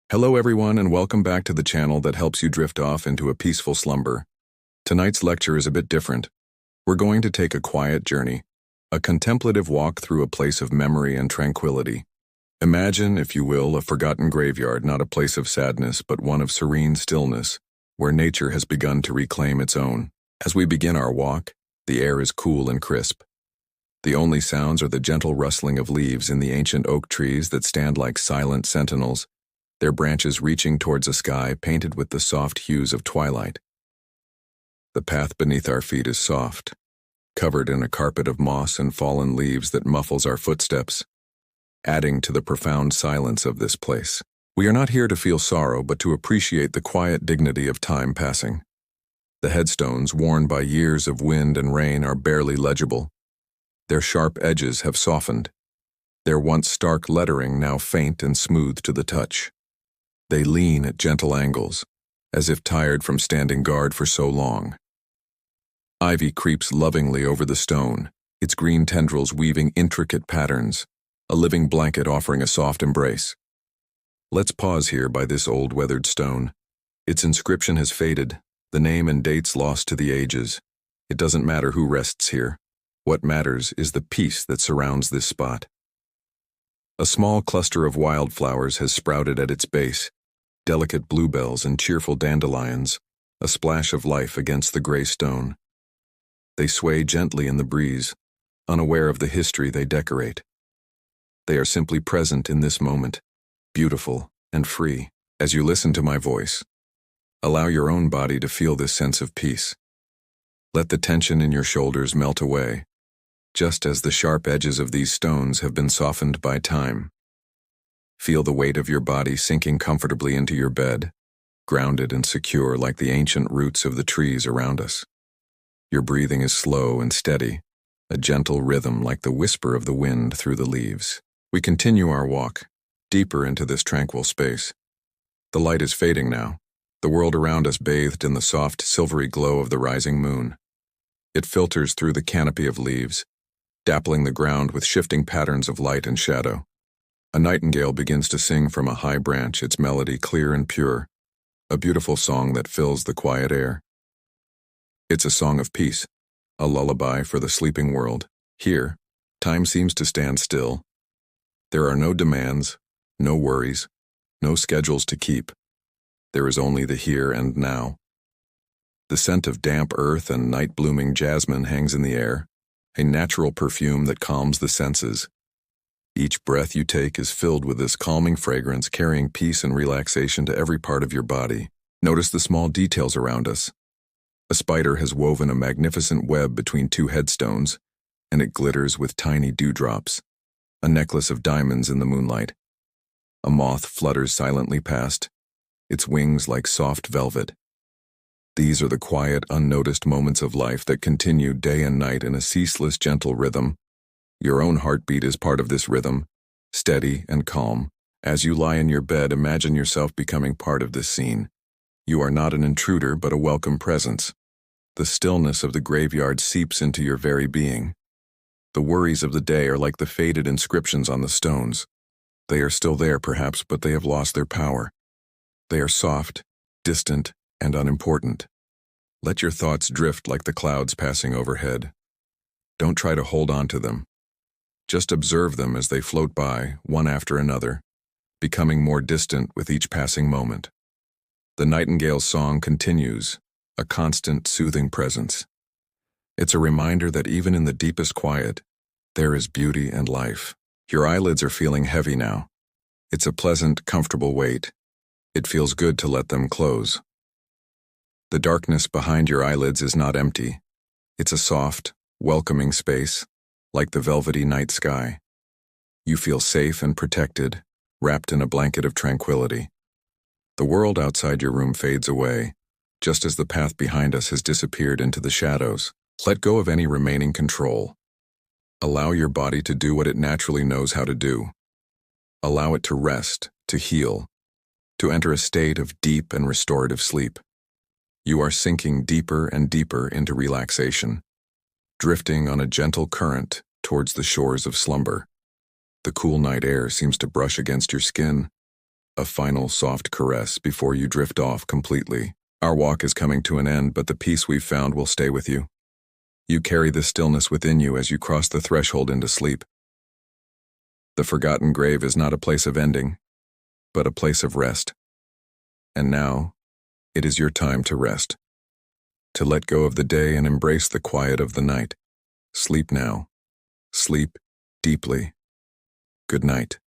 Hello everyone and welcome back to the channel that helps you drift off into a peaceful slumber. Tonight's lecture is a bit different. We're going to take a quiet journey, a contemplative walk through a place of memory and tranquility. Imagine, if you will, a forgotten graveyard, not a place of sadness, but one of serene stillness, where nature has begun to reclaim its own. As we begin our walk, the air is cool and crisp. The only sounds are the gentle rustling of leaves in the ancient oak trees that stand like silent sentinels, their branches reaching towards a sky painted with the soft hues of twilight. The path beneath our feet is soft, covered in a carpet of moss and fallen leaves that muffles our footsteps, adding to the profound silence of this place. We are not here to feel sorrow, but to appreciate the quiet dignity of time passing. The headstones, worn by years of wind and rain, are barely legible. Their sharp edges have softened, their once stark lettering now faint and smooth to the touch. They lean at gentle angles, as if tired from standing guard for so long. Ivy creeps lovingly over the stone, its green tendrils weaving intricate patterns, a living blanket offering a soft embrace. Let's pause here by this old weathered stone. Its inscription has faded, the name and dates lost to the ages. It doesn't matter who rests here. What matters is the peace that surrounds this spot. A small cluster of wildflowers has sprouted at its base, delicate bluebells and cheerful dandelions, a splash of life against the gray stone. They sway gently in the breeze, unaware of the history they decorate. They are simply present in this moment, beautiful and free. As you listen to my voice, allow your own body to feel this sense of peace. Let the tension in your shoulders melt away, just as the sharp edges of these stones have been softened by time. Feel the weight of your body sinking comfortably into your bed, grounded and secure like the ancient roots of the trees around us. Your breathing is slow and steady, a gentle rhythm like the whisper of the wind through the leaves. We continue our walk, deeper into this tranquil space. The light is fading now, the world around us bathed in the soft, silvery glow of the rising moon. It filters through the canopy of leaves, dappling the ground with shifting patterns of light and shadow. A nightingale begins to sing from a high branch, its melody clear and pure, a beautiful song that fills the quiet air. It's a song of peace, a lullaby for the sleeping world. Here, time seems to stand still. There are no demands, no worries, no schedules to keep. There is only the here and now. The scent of damp earth and night-blooming jasmine hangs in the air, a natural perfume that calms the senses. Each breath you take is filled with this calming fragrance, carrying peace and relaxation to every part of your body. Notice the small details around us. A spider has woven a magnificent web between two headstones, and it glitters with tiny dewdrops, a necklace of diamonds in the moonlight. A moth flutters silently past, its wings like soft velvet. These are the quiet, unnoticed moments of life that continue day and night in a ceaseless, gentle rhythm. Your own heartbeat is part of this rhythm, steady and calm. As you lie in your bed, imagine yourself becoming part of this scene. You are not an intruder, but a welcome presence. The stillness of the graveyard seeps into your very being. The worries of the day are like the faded inscriptions on the stones. They are still there, perhaps, but they have lost their power. They are soft, distant, and unimportant. Let your thoughts drift like the clouds passing overhead. Don't try to hold on to them. Just observe them as they float by, one after another, becoming more distant with each passing moment. The nightingale's song continues, a constant, soothing presence. It's a reminder that even in the deepest quiet, there is beauty and life. Your eyelids are feeling heavy now. It's a pleasant, comfortable weight. It feels good to let them close. The darkness behind your eyelids is not empty. It's a soft, welcoming space, like the velvety night sky. You feel safe and protected, wrapped in a blanket of tranquility. The world outside your room fades away, just as the path behind us has disappeared into the shadows. Let go of any remaining control. Allow your body to do what it naturally knows how to do. Allow it to rest, to heal, to enter a state of deep and restorative sleep. You are sinking deeper and deeper into relaxation, drifting on a gentle current towards the shores of slumber. The cool night air seems to brush against your skin, a final soft caress before you drift off completely. Our walk is coming to an end, but the peace we've found will stay with you. You carry this stillness within you as you cross the threshold into sleep. The forgotten grave is not a place of ending, but a place of rest. And now, it is your time to rest, to let go of the day and embrace the quiet of the night. Sleep now. Sleep deeply. Good night.